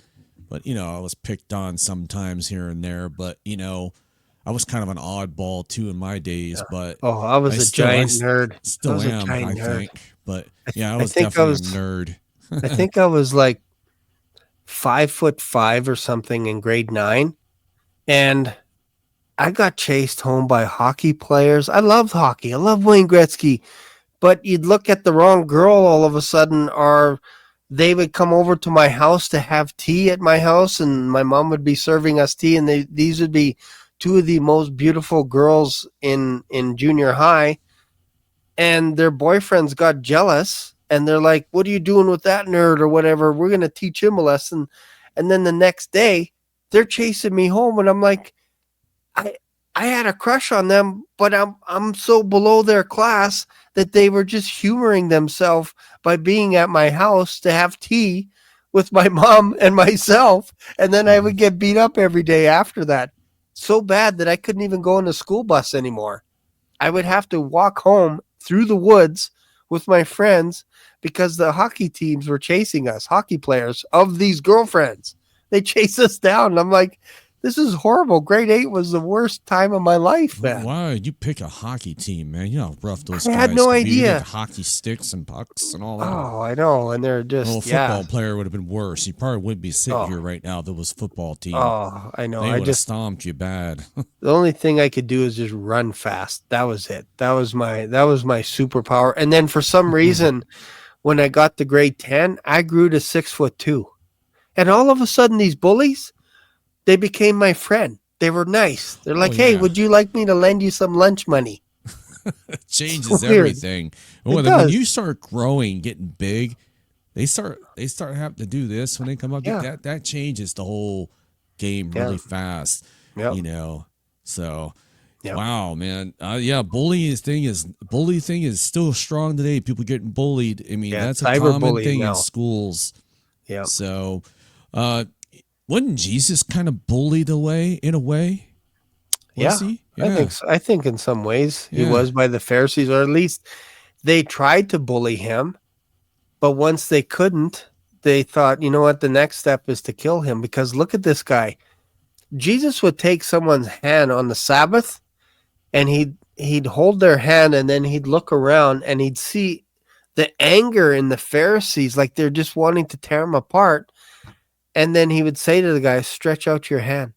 Speaker 1: But, I was picked on sometimes here and there, but, I was kind of an oddball too in my days, but
Speaker 2: I was a giant nerd.
Speaker 1: Still am, I think. But yeah, I was definitely a nerd.
Speaker 2: I think I was like 5'5" or something in grade 9, and I got chased home by hockey players. I loved hockey. I love Wayne Gretzky, but you'd look at the wrong girl all of a sudden, or they would come over to my house to have tea at my house, and my mom would be serving us tea, and these would be two of the most beautiful girls in junior high, and their boyfriends got jealous. And they're like, what are you doing with that nerd or whatever? We're going to teach him a lesson. And then the next day, they're chasing me home. And I'm like, I had a crush on them, but I'm so below their class that they were just humoring themselves by being at my house to have tea with my mom and myself. And then I would get beat up every day after that. So bad that I couldn't even go in the school bus anymore. I would have to walk home through the woods with my friends because the hockey teams were chasing us, hockey players of these girlfriends. They chased us down. And I'm like, This is horrible. Grade 8 was the worst time of my life, man.
Speaker 1: Why would you pick a hockey team, man? You know how rough those
Speaker 2: I had
Speaker 1: guys
Speaker 2: no
Speaker 1: could be. You think
Speaker 2: idea.
Speaker 1: hockey sticks and pucks and all that.
Speaker 2: Oh, I know. And they're
Speaker 1: Well, a
Speaker 2: just, yeah.
Speaker 1: football player would have been worse. You probably wouldn't be sitting here
Speaker 2: Oh,
Speaker 1: right now if it was a football team.
Speaker 2: oh, I know.
Speaker 1: They
Speaker 2: I
Speaker 1: would have
Speaker 2: just,
Speaker 1: stomped you bad.
Speaker 2: the only thing I could do is just run fast. That was it. That was my superpower. And then for some reason, when I got to grade 10, I grew to 6'2". And all of a sudden, these bullies, they became my friend. They were nice. They're like, hey,
Speaker 1: yeah.
Speaker 2: would you like me to lend you some lunch money?
Speaker 1: It changes
Speaker 2: weird.
Speaker 1: everything. When
Speaker 2: does.
Speaker 1: you start growing, getting big, they start having to do this when they come up.
Speaker 2: Yeah.
Speaker 1: That changes the whole game really fast.
Speaker 2: Yep.
Speaker 1: You know. So
Speaker 2: Yep.
Speaker 1: wow, man. Yeah, bully thing is still strong today. People getting bullied. I mean,
Speaker 2: Yeah,
Speaker 1: that's a common
Speaker 2: cyberbullying
Speaker 1: thing
Speaker 2: now.
Speaker 1: in schools.
Speaker 2: Yeah.
Speaker 1: So wasn't Jesus kind of bullied in a way? Was he?
Speaker 2: I think so. I think in some ways he
Speaker 1: Yeah.
Speaker 2: was by the Pharisees, or at least they tried to bully him. But once they couldn't, they thought, you know what, the next step is to kill him. Because look at this guy. Jesus would take someone's hand on the Sabbath, and he'd hold their hand, and then he'd look around and he'd see the anger in the Pharisees, like they're just wanting to tear him apart. And then he would say to the guy, stretch out your hand,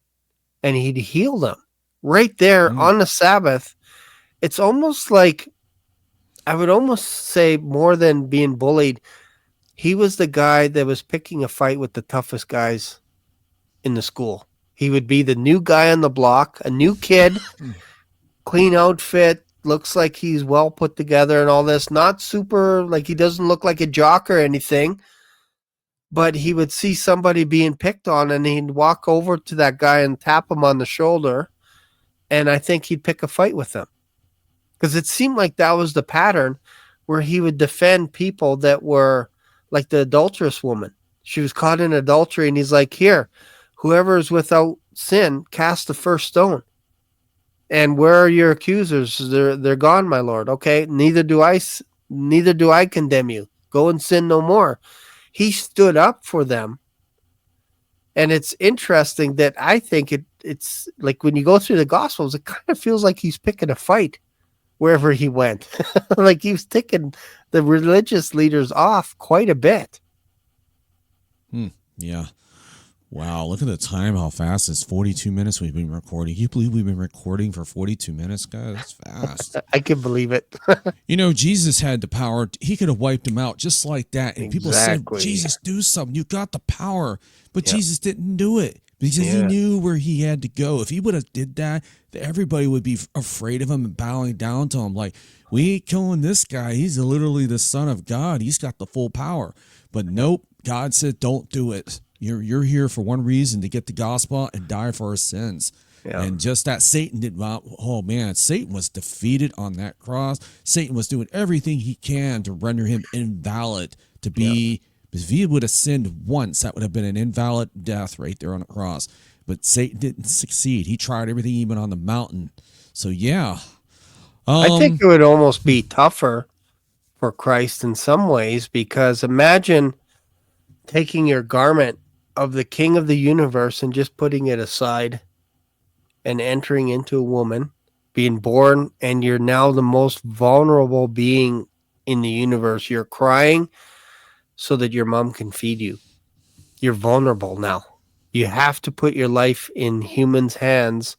Speaker 2: and he'd heal them right there on the Sabbath. It's almost like, I would almost say, more than being bullied, he was the guy that was picking a fight with the toughest guys in the school. He would be the new guy on the block, a new kid, clean outfit, looks like he's well put together and all this. Not super, like he doesn't look like a jock or anything, but he would see somebody being picked on and he'd walk over to that guy and tap him on the shoulder. And I think he'd pick a fight with them, because it seemed like that was the pattern, where he would defend people that were like the adulterous woman. She was caught in adultery, and he's like, here, whoever is without sin, cast the first stone. And where are your accusers? They're gone, my Lord. Okay, neither do I condemn you. Go and sin no more. He stood up for them. And it's interesting that I think it's like when you go through the Gospels, it kind of feels like he's picking a fight wherever he went. Like he was ticking the religious leaders off quite a bit.
Speaker 1: Yeah. Wow, look at the time, how fast it's 42 minutes we've been recording. Can you believe we've been recording for 42 minutes, guys? That's fast.
Speaker 2: I can believe it.
Speaker 1: You know, Jesus had the power. He could have wiped them out just like that. And people said,
Speaker 2: Exactly.
Speaker 1: Jesus, do something. You got the power. But
Speaker 2: Yep.
Speaker 1: Jesus didn't do it because he knew where he had to go. If he would have did that, everybody would be afraid of him and bowing down to him. Like, we ain't killing this guy. He's literally the Son of God. He's got the full power. But nope, God said, don't do it. You're here for one reason, to get the gospel and die for our sins.
Speaker 2: Yeah.
Speaker 1: And just that Satan did not, oh man, Satan was defeated on that cross. Satan was doing everything he can to render him invalid, to be, if he would have sinned once, that would have been an invalid death right there on the cross. But Satan didn't succeed. He tried everything, even on the mountain. So yeah.
Speaker 2: I think it would almost be tougher for Christ in some ways, because imagine taking your garment of the King of the universe and just putting it aside and entering into a woman, being born, and you're now the most vulnerable being in the universe. You're crying so that your mom can feed you. You're vulnerable now. You have to put your life in humans' hands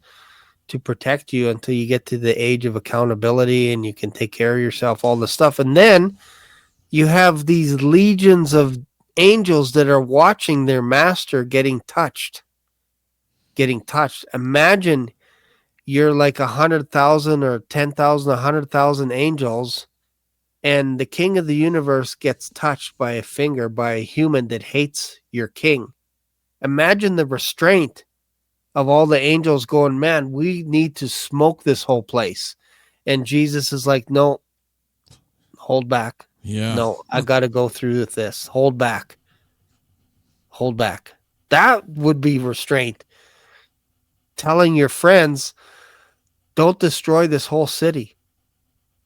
Speaker 2: to protect you until you get to the age of accountability and you can take care of yourself, all this stuff. And then you have these legions of angels that are watching their master getting touched. Imagine you're like 100,000 or 10,000, 100,000 angels, and the King of the universe gets touched by a finger, by a human that hates your king. Imagine the restraint of all the angels going, man, we need to smoke this whole place. And Jesus is like, no, hold back.
Speaker 1: Yeah.
Speaker 2: No, I got to go through with this. Hold back. That would be restraint. Telling your friends, don't destroy this whole city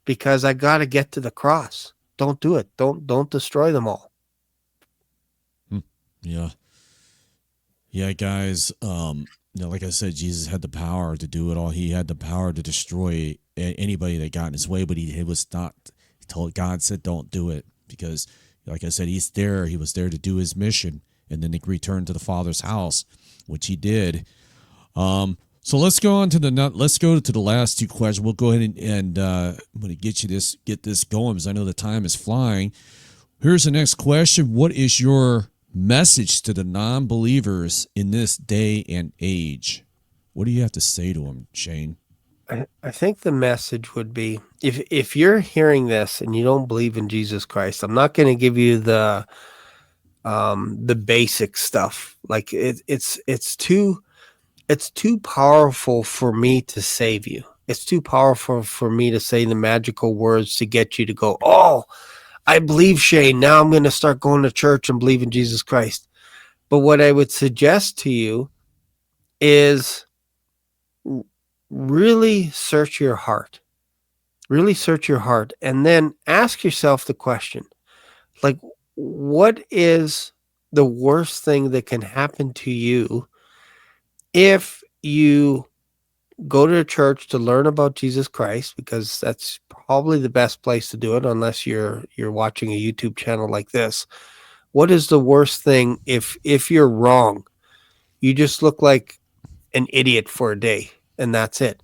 Speaker 2: because I got to get to the cross. Don't do it. Don't destroy them all.
Speaker 1: Yeah. Yeah, guys. like I said, Jesus had the power to do it all. He had the power to destroy anybody that got in his way, but he was not. He told God said, "Don't do it," because, like I said, he's there. He was there to do his mission, and then he returned to the Father's house, which he did. So let's go on to let's go to the last two questions. We'll go ahead and I'm going to get this going because I know the time is flying. Here's the next question: what is your message to the non-believers in this day and age? What do you have to say to them, Shane?
Speaker 2: I think the message would be, if you're hearing this and you don't believe in Jesus Christ, I'm not going to give you the basic stuff. Like it's too powerful for me to save you. It's too powerful for me to say the magical words to get you to go, oh, I believe, Shane. Now I'm going to start going to church and believe in Jesus Christ. But what I would suggest to you is really search your heart. Really search your heart. And then ask yourself the question, like, what is the worst thing that can happen to you if you go to a church to learn about Jesus Christ, because that's probably the best place to do it unless you're watching a YouTube channel like this. What is the worst thing if you're wrong? You just look like an idiot for a day and that's it.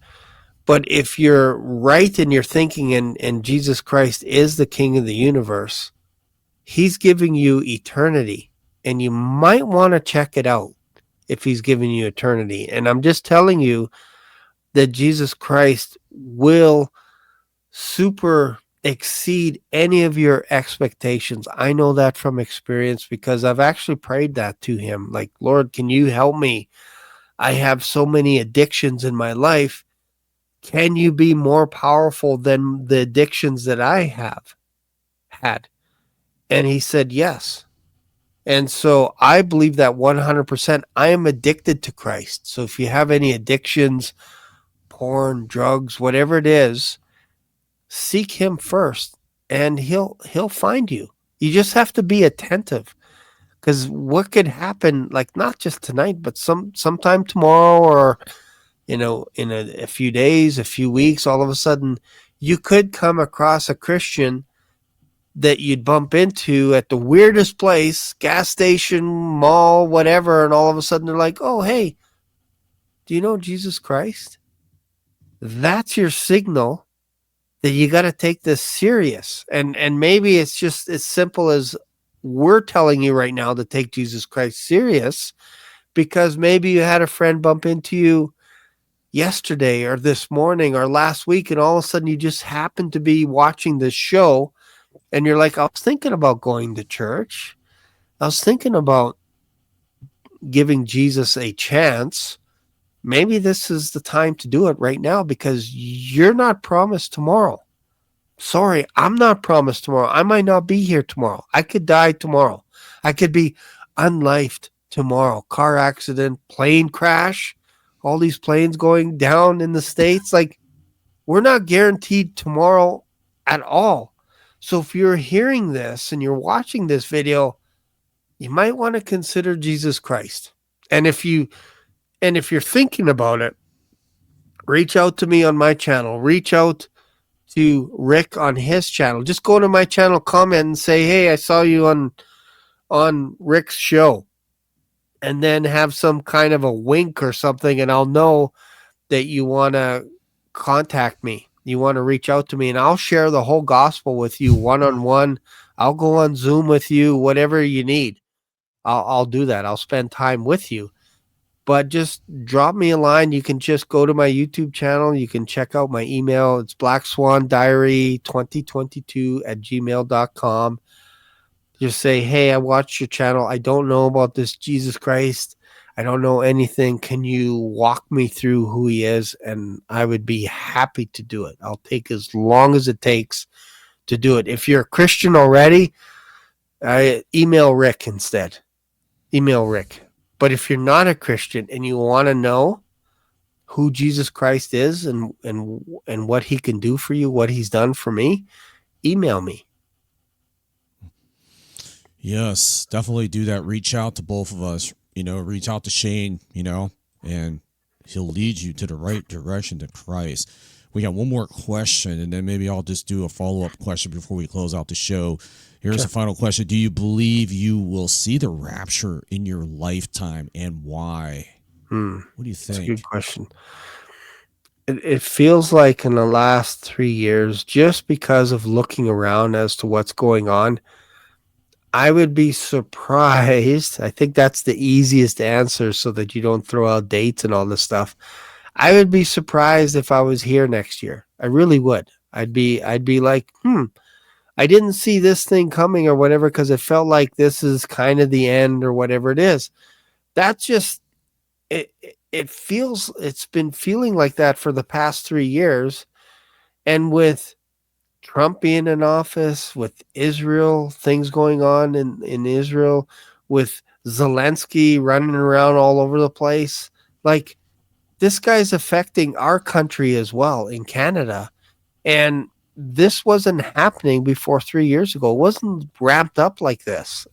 Speaker 2: But if you're right in your thinking and Jesus Christ is the king of the universe, he's giving you eternity and you might want to check it out if he's giving you eternity. And I'm just telling you that Jesus Christ will super exceed any of your expectations. I know that from experience because I've actually prayed that to him. Like, Lord, can you help me? I have so many addictions in my life. Can you be more powerful than the addictions that I have had? And he said, yes. And so I believe that 100%. I am addicted to Christ. So if you have any addictions, porn, drugs, whatever it is, seek him first and he'll find you. You just have to be attentive, because what could happen, like not just tonight, but sometime tomorrow, or in a few days, a few weeks, all of a sudden you could come across a Christian that you'd bump into at the weirdest place, gas station, mall, whatever, and all of a sudden they're like, "Oh, hey, do you know Jesus Christ?" That's your signal that you got to take this serious. And maybe it's just as simple as we're telling you right now to take Jesus Christ serious, because maybe you had a friend bump into you yesterday or this morning or last week, and all of a sudden you just happened to be watching this show and you're like, I was thinking about going to church. I was thinking about giving Jesus a chance. Maybe this is the time to do it right now, because you're not promised tomorrow. Sorry, I'm not promised tomorrow. I might not be here tomorrow. I could die tomorrow. I could be unlifed tomorrow. Car accident, plane crash, all these planes going down in the States. Like, we're not guaranteed tomorrow at all. So if you're hearing this and you're watching this video, you might want to consider Jesus Christ. And if you're thinking about it, reach out to me on my channel. Reach out to Rick on his channel. Just go to my channel, comment and say, "Hey, I saw you on Rick's show." And then have some kind of a wink or something, and I'll know that you want to contact me. You want to reach out to me, and I'll share the whole gospel with you one-on-one. I'll go on Zoom with you, whatever you need. I'll do that. I'll spend time with you. But just drop me a line. You can just go to my YouTube channel. You can check out my email. It's blackswandiary2022@gmail.com. Just say, "Hey, I watched your channel. I don't know about this Jesus Christ. I don't know anything. Can you walk me through who he is?" And I would be happy to do it. I'll take as long as it takes to do it. If you're a Christian already, I email Rick instead. Email Rick. But if you're not a Christian and you want to know who Jesus Christ is and what he can do for you, what he's done for me, email me.
Speaker 1: Yes, definitely do that. Reach out to both of us, reach out to Shane, and he'll lead you to the right direction to Christ. We got one more question, and then maybe I'll just do a follow-up question before we close out the show. Here's
Speaker 2: Sure.
Speaker 1: the final question. Do you believe you will see the rapture in your lifetime, and why? What do you
Speaker 2: That's a good
Speaker 1: think?
Speaker 2: question. It feels like in the last 3 years, just because of looking around as to what's going on, I would be surprised. I think that's the easiest answer so that you don't throw out dates and all this stuff. I would be surprised if I was here next year. I really would. I'd be like, I didn't see this thing coming or whatever because it felt like this is kind of the end or whatever it is. That's just it feels it's been feeling like that for the past 3 years. And with Trump being in office, with Israel, things going on in Israel, with Zelensky running around all over the place, like this guy's affecting our country as well in Canada. And this wasn't happening before 3 years ago. It wasn't ramped up like this.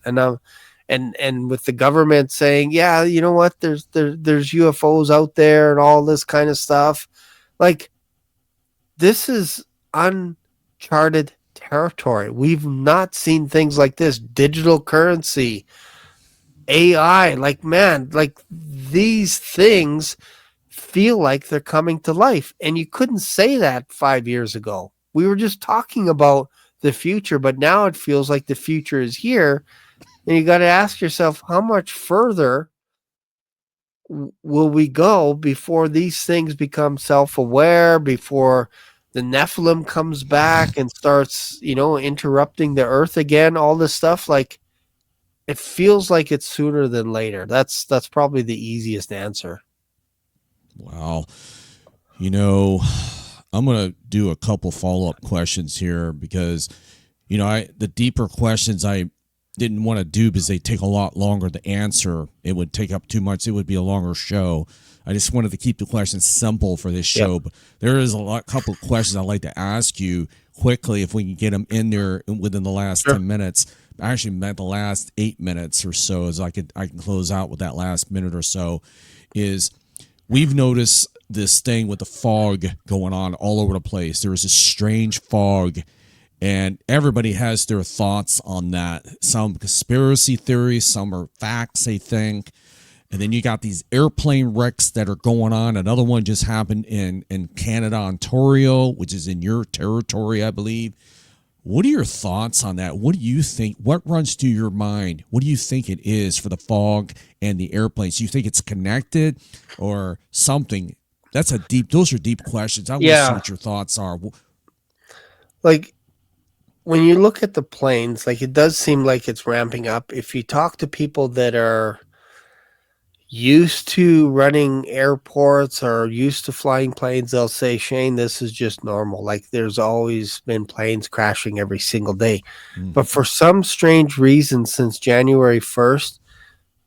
Speaker 2: And with the government saying, yeah, you know what, there's UFOs out there and all this kind of stuff. Like this is uncharted territory. We've not seen things like this. Digital currency, AI, like man, like these things feel like they're coming to life. And you couldn't say that 5 years ago. We were just talking about the future, but now it feels like the future is here. And you got to ask yourself, how much further will we go before these things become self-aware, before the Nephilim comes back and starts, interrupting the earth again, all this stuff? Like it feels like it's sooner than later. That's probably the easiest answer.
Speaker 1: Wow. I'm going to do a couple follow-up questions here because, the deeper questions I didn't want to do because they take a lot longer to answer. It would take up too much. It would be a longer show. I just wanted to keep the questions simple for this show. Yep. But there is couple of questions I'd like to ask you quickly if we can get them in there within the last 10 minutes. I actually meant the last 8 minutes or so, as I can close out with that last minute or so. Is we've noticed this thing with the fog going on all over the place. There is a strange fog, and everybody has their thoughts on that. Some conspiracy theories, some are facts, they think. And then you got these airplane wrecks that are going on. Another one just happened in Canada, Ontario, which is in your territory, I believe. What are your thoughts on that? What do you think? What runs through your mind? What do you think it is for the fog and the airplanes? Do you think it's connected or something? Those are deep questions. I want to see what your thoughts are.
Speaker 2: Like when you look at the planes, like it does seem like it's ramping up. If you talk to people that are used to running airports or used to flying planes, they'll say, Shane, this is just normal. Like there's always been planes crashing every single day. But for some strange reason, since January 1st,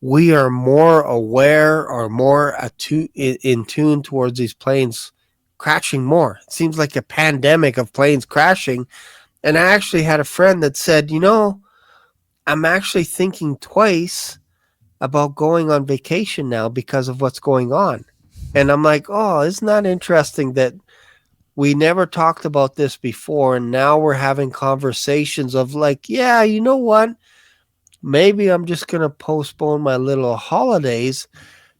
Speaker 2: we are more aware or more in tune towards these planes crashing more. It seems like a pandemic of planes crashing. And I actually had a friend that said, I'm actually thinking twice about going on vacation now because of what's going on. And I'm like, oh, isn't that interesting that we never talked about this before, and now we're having conversations of like, yeah, you know what? Maybe I'm just going to postpone my little holidays.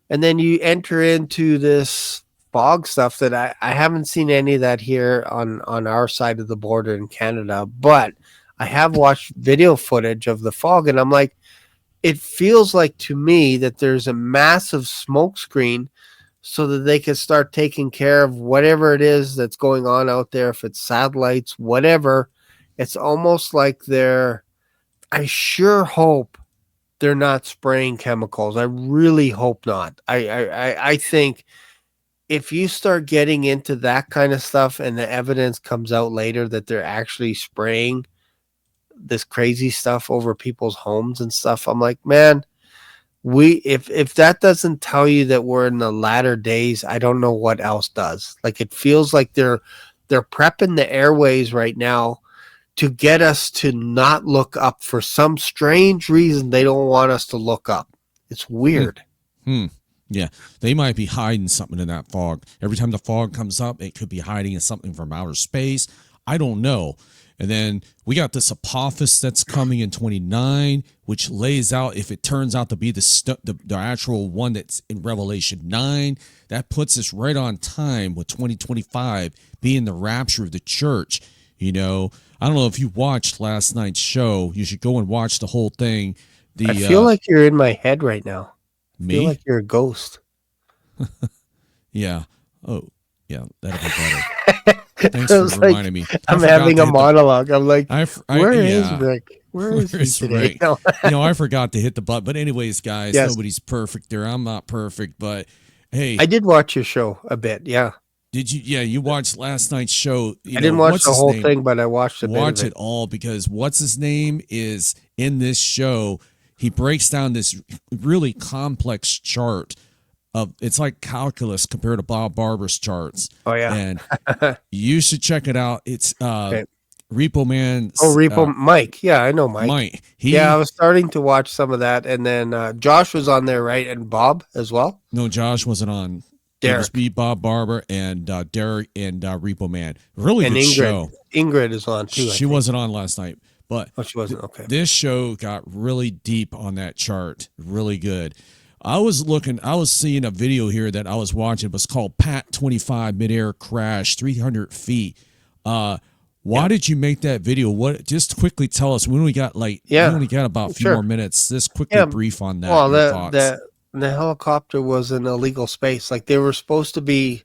Speaker 2: And then you enter into this fog stuff that I haven't seen any of that here on our side of the border in Canada, but I have watched video footage of the fog, and I'm like, it feels like to me that there's a massive smoke screen so that they can start taking care of whatever it is that's going on out there. If it's satellites, whatever, it's almost like I sure hope they're not spraying chemicals. I really hope not. I think if you start getting into that kind of stuff and the evidence comes out later that they're actually spraying this crazy stuff over people's homes and stuff, I'm like, man, if that doesn't tell you that we're in the latter days, I don't know what else does. Like it feels like they're prepping the airways right now to get us to not look up. For some strange reason, they don't want us to look up. It's weird.
Speaker 1: Yeah, they might be hiding something in that fog. Every time the fog comes up, it could be hiding in something from outer space. I don't know. And then we got this Apophis that's coming in 29, which lays out, if it turns out to be the actual one that's in Revelation 9, that puts us right on time with 2025 being the rapture of the church. You know, I don't know if you watched last night's show. You should go and watch the whole thing.
Speaker 2: I feel like you're in my head right now. I feel
Speaker 1: Me?
Speaker 2: like you're a ghost.
Speaker 1: Yeah. Oh, yeah, that'll be better. Thanks for
Speaker 2: It's
Speaker 1: reminding me.
Speaker 2: I'm having a monologue. I'm like, where is
Speaker 1: yeah.
Speaker 2: Rick? Where is he today?
Speaker 1: Rick? You know, I forgot to hit the button. But anyways, guys,
Speaker 2: Yes.
Speaker 1: nobody's perfect there. I'm not perfect, but hey,
Speaker 2: I did watch your show a bit. Yeah.
Speaker 1: did you? Yeah, you watched last night's show.
Speaker 2: I didn't watch the whole thing, but I watched a bit
Speaker 1: Watch
Speaker 2: of
Speaker 1: it all, because what's his name is in this show. He breaks down this really complex chart of, it's like calculus compared to Bob Barber's charts.
Speaker 2: Oh yeah.
Speaker 1: And you should check it out. It's
Speaker 2: Okay.
Speaker 1: Repo Man.
Speaker 2: Oh, Repo Mike. Yeah, I know Mike. Yeah, I was starting to watch some of that, and then Josh was on there, right? And Bob as well.
Speaker 1: No, Josh wasn't on.
Speaker 2: Derek.
Speaker 1: It was me, Bob Barber, and Derek and Repo Man. Really
Speaker 2: And
Speaker 1: good
Speaker 2: Ingrid.
Speaker 1: show.
Speaker 2: Ingrid is on too.
Speaker 1: She wasn't on last night, but
Speaker 2: she wasn't. Okay.
Speaker 1: This show got really deep on that chart. Really good. I was seeing a video here that I was watching. It was called Pat 25 Midair Crash, 300 feet. Why did you make that video? What? Just quickly tell us. We only got about a few more minutes. Just quickly brief on that.
Speaker 2: Well, the helicopter was in a legal space. Like, they were supposed to be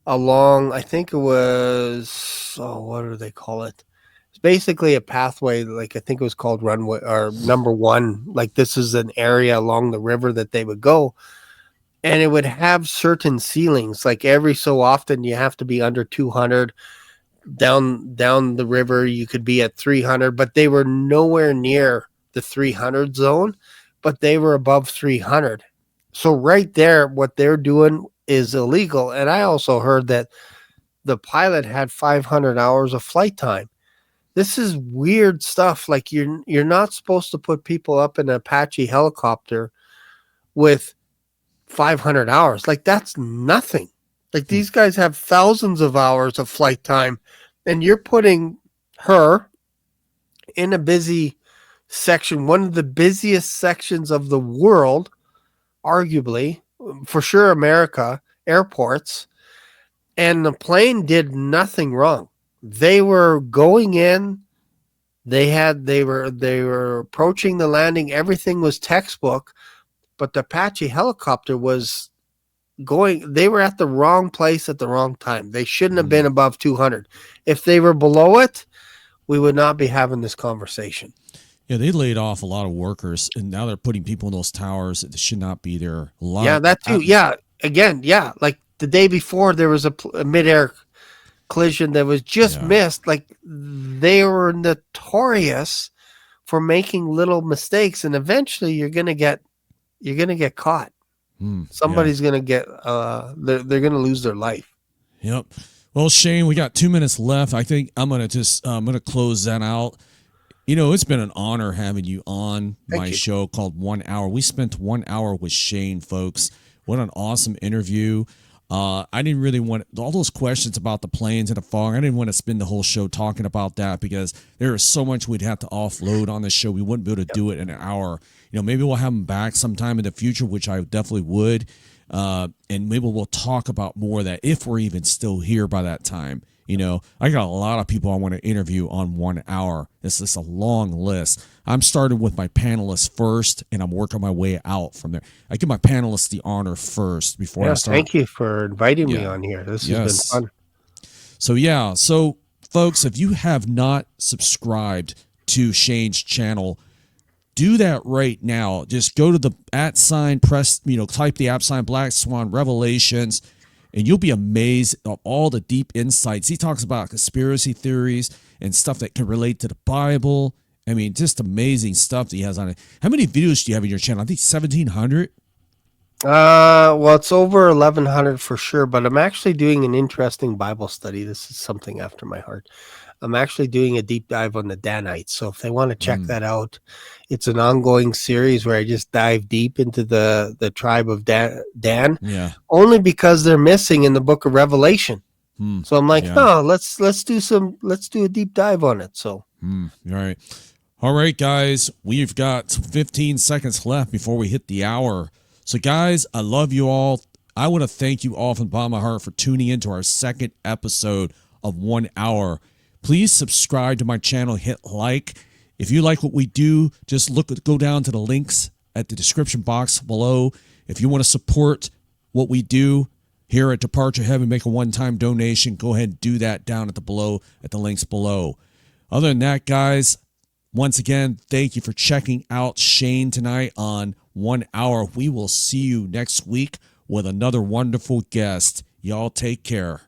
Speaker 2: along, I think it was, what do they call it? It's basically a pathway. Like, I think it was called runway or number one. Like, this is an area along the river that they would go. And it would have certain ceilings. Like, every so often you have to be under 200. Down the river you could be at 300, but they were nowhere near the 300 zone, but they were above 300. So right there, what they're doing is illegal. And I also heard that the pilot had 500 hours of flight time. This is weird stuff. Like, you're not supposed to put people up in an Apache helicopter with 500 hours. Like, that's nothing. Like, these guys have thousands of hours of flight time, and you're putting her in a busy section, one of the busiest sections of the world, arguably, for sure, America, airports, and the plane did nothing wrong. They were going in, they were approaching the landing, everything was textbook, but the Apache helicopter was they were at the wrong place at the wrong time. They shouldn't have been above 200. If they were below it, we would not be having this conversation.
Speaker 1: Yeah, they laid off a lot of workers, and now they're putting people in those towers that should not be there.
Speaker 2: That too. Like the day before, there was a midair collision that was just missed. Like, they were notorious for making little mistakes, and eventually you're gonna get caught. Somebody's gonna get they're gonna lose their life.
Speaker 1: Yep. Well, Shane, we got 2 minutes left. I think I'm gonna close that out. You know, it's been an honor having you on my show called 1 Hour. We spent 1 hour with Shane, folks. What an awesome interview. I didn't really want all those questions about the planes and the fog. I didn't want to spend the whole show talking about that, because there is so much we'd have to offload on the show. We wouldn't be able to do it in an hour. You know, maybe we'll have him back sometime in the future, which I definitely would. And maybe we'll talk about more of that if we're even still here by that time. You know, I got a lot of people I want to interview on 1 hour. It's just a long list. I'm starting with my panelists first, and I'm working my way out from there. I give my panelists the honor first before I start.
Speaker 2: Thank you for inviting me on here. This has been fun.
Speaker 1: So folks, if you have not subscribed to Shane's channel, do that right now. Just go to the @ press, type the @ Black Swan Revelations, and you'll be amazed at all the deep insights. He talks about conspiracy theories and stuff that can relate to the Bible. I mean, just amazing stuff that he has on it. How many videos do you have in your channel? I think 1,700.
Speaker 2: Well, it's over 1,100 for sure, but I'm actually doing an interesting Bible study. This is something after my heart. I'm actually doing a deep dive on the Danites. So if they want to check
Speaker 1: Mm.
Speaker 2: that out, it's an ongoing series where I just dive deep into the tribe of Dan,
Speaker 1: Yeah.
Speaker 2: only because they're missing in the book of Revelation.
Speaker 1: Mm.
Speaker 2: So I'm like,
Speaker 1: Yeah.
Speaker 2: no, let's do a deep dive on it. So
Speaker 1: All right. All right, guys, we've got 15 seconds left before we hit the hour. So, guys, I love you all. I want to thank you all from the bottom of my heart for tuning into our second episode of 1 hour. Please subscribe to my channel, hit like. If you like what we do, just go down to the links at the description box below. If you want to support what we do here at Departure Heaven, make a one-time donation, go ahead and do that down at the links below. Other than that, guys, once again, thank you for checking out Shane tonight on 1 hour. We will see you next week with another wonderful guest. Y'all take care.